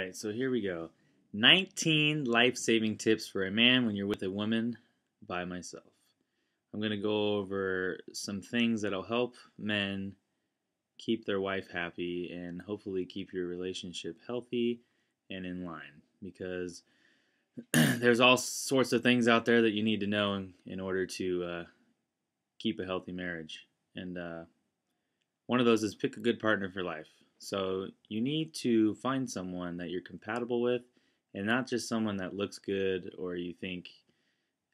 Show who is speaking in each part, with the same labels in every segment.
Speaker 1: right, so here we go. 19 life-saving tips for a man when you're with a woman by myself. I'm going to go over some things that'll help men keep their wife happy and hopefully keep your relationship healthy and in line because there's all sorts of things out there that you need to know in order to keep a healthy marriage. And one of those is pick a good partner for life. So you need to find someone that you're compatible with and not just someone that looks good or you think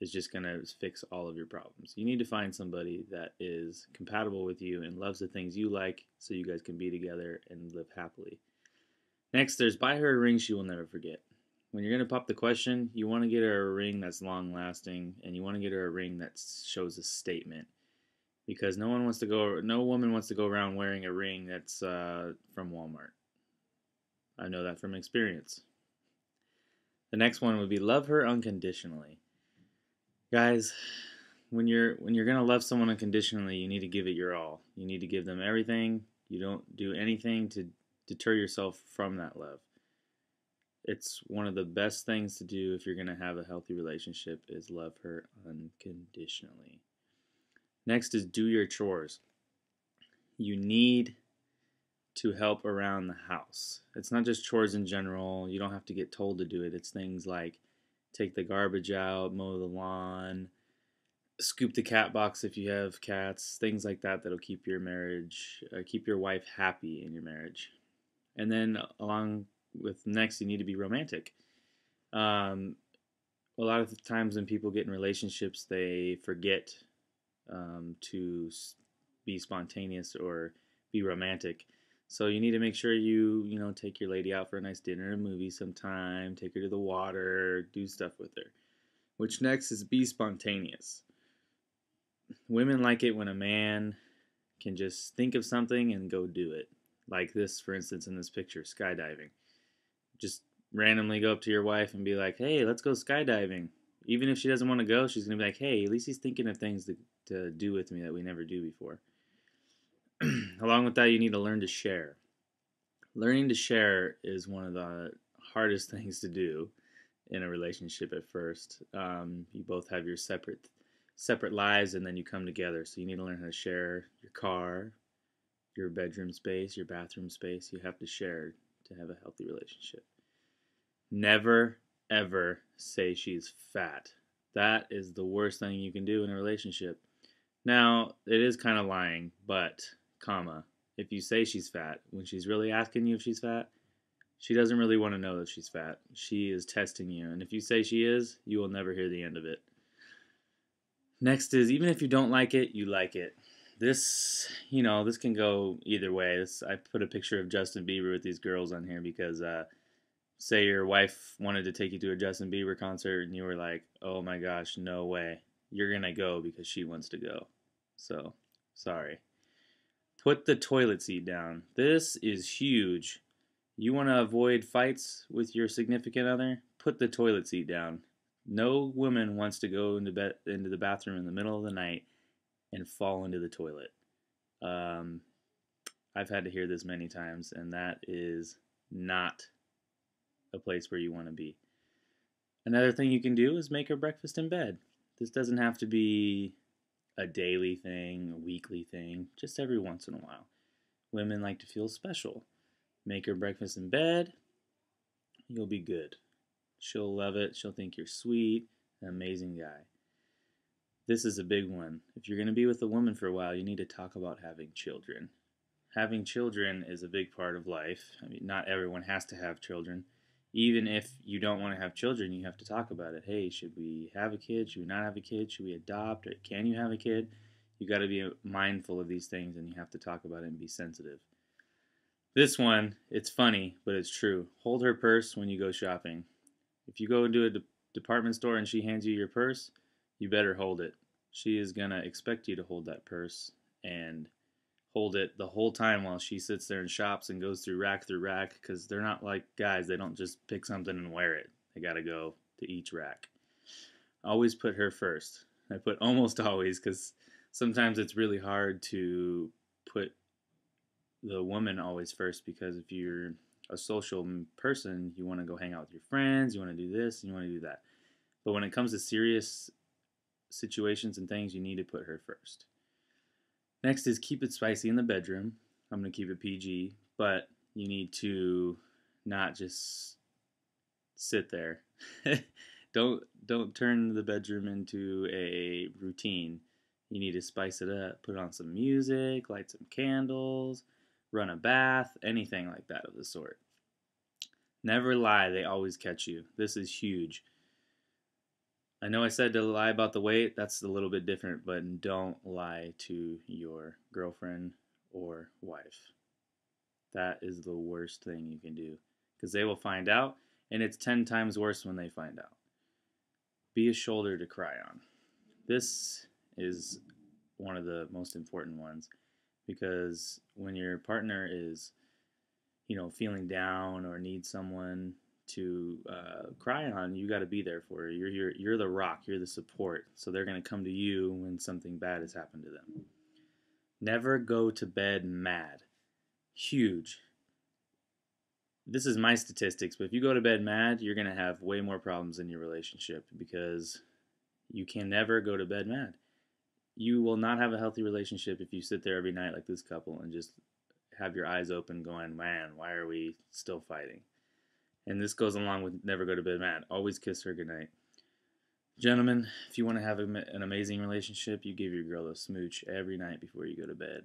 Speaker 1: is just going to fix all of your problems. You need to find somebody that is compatible with you and loves the things you like so you guys can be together and live happily. Next, there's buy her a ring she will never forget. When you're going to pop the question, you want to get her a ring that's long lasting and you want to get her a ring that shows a statement. Because no woman wants to go around wearing a ring that's from Walmart. I know that from experience. The next one would be love her unconditionally. Guys, when you're gonna love someone unconditionally, you need to give it your all. You need to give them everything. You don't do anything to deter yourself from that love. It's one of the best things to do if you're gonna have a healthy relationship is love her unconditionally. Next is do your chores. You need to help around the house. It's not just chores in general. You don't have to get told to do it. It's things like take the garbage out, mow the lawn, scoop the cat box if you have cats, things like that that'll keep your marriage, keep your wife happy in your marriage. And then along with next, you need to be romantic. A lot of the times when people get in relationships, they forget to be spontaneous or be romantic. So you need to make sure you take your lady out for a nice dinner, a movie sometime, take her to the water, do stuff with her. Which next is be spontaneous. Women like it when a man can just think of something and go do it. Like this, for instance, in this picture, skydiving. Just randomly go up to your wife and be like, hey, let's go skydiving. Even if she doesn't want to go, she's going to be like, hey, at least he's thinking of things to do with me that we never do before. Along with that, you need to learn to share. Learning to share is one of the hardest things to do in a relationship at first. You both have your separate lives, and then you come together. So you need to learn how to share your car, your bedroom space, your bathroom space. You have to share to have a healthy relationship. Never, ever say she's fat. That is the worst thing you can do in a relationship. Now, it is kind of lying, but, if you say she's fat, when she's really asking you if she's fat, she doesn't really want to know that she's fat. She is testing you, and if you say she is, you will never hear the end of it. Next is, even if you don't like it, you like it. This can go either way. I put a picture of Justin Bieber with these girls on here because, say your wife wanted to take you to a Justin Bieber concert and you were like, oh my gosh, no way. You're going to go because she wants to go. So, sorry. Put the toilet seat down. This is huge. You want to avoid fights with your significant other? Put the toilet seat down. No woman wants to go into the bathroom in the middle of the night and fall into the toilet. I've had to hear this many times, and that is not a place where you want to be. Another thing you can do is make her breakfast in bed. This doesn't have to be a daily thing, a weekly thing, just every once in a while. Women like to feel special. Make her breakfast in bed, you'll be good. She'll love it. She'll think you're sweet, an amazing guy. This is a big one. If you're going to be with a woman for a while, you need to talk about having children. Having children is a big part of life. I mean, not everyone has to have children. Even if you don't want to have children, you have to talk about it. Hey, should we have a kid? Should we not have a kid? Should we adopt? Or can you have a kid? You got to be mindful of these things, and you have to talk about it and be sensitive. This one, it's funny, but it's true. Hold her purse when you go shopping. If you go into a department store and she hands you your purse, you better hold it. She is going to expect you to hold that purse and hold it the whole time while she sits there and shops and goes through rack because they're not like guys. They don't just pick something and wear it. They got to go to each rack. Always put her first. I put almost always because sometimes it's really hard to put the woman always first because if you're a social person, you want to go hang out with your friends, you want to do this, and you want to do that. But when it comes to serious situations and things, you need to put her first. Next is keep it spicy in the bedroom. I'm going to keep it PG, but you need to not just sit there. Don't turn the bedroom into a routine. You need to spice it up. Put on some music, light some candles, run a bath, anything like that of the sort. Never lie, they always catch you. This is huge. I know I said to lie about the weight, that's a little bit different, but don't lie to your girlfriend or wife. That is the worst thing you can do because they will find out, and it's 10 times worse when they find out. Be a shoulder to cry on. This is one of the most important ones because when your partner is, feeling down or needs someone to cry on, you got to be there for her. You're the rock. You're the support. So they're gonna come to you when something bad has happened to them. Never go to bed mad. Huge. This is my statistics, but if you go to bed mad, you're going to have way more problems in your relationship because you can never go to bed mad. You will not have a healthy relationship if you sit there every night like this couple and just have your eyes open going, man, why are we still fighting? And this goes along with never go to bed mad. Always kiss her goodnight. Gentlemen, if you want to have an amazing relationship, you give your girl a smooch every night before you go to bed.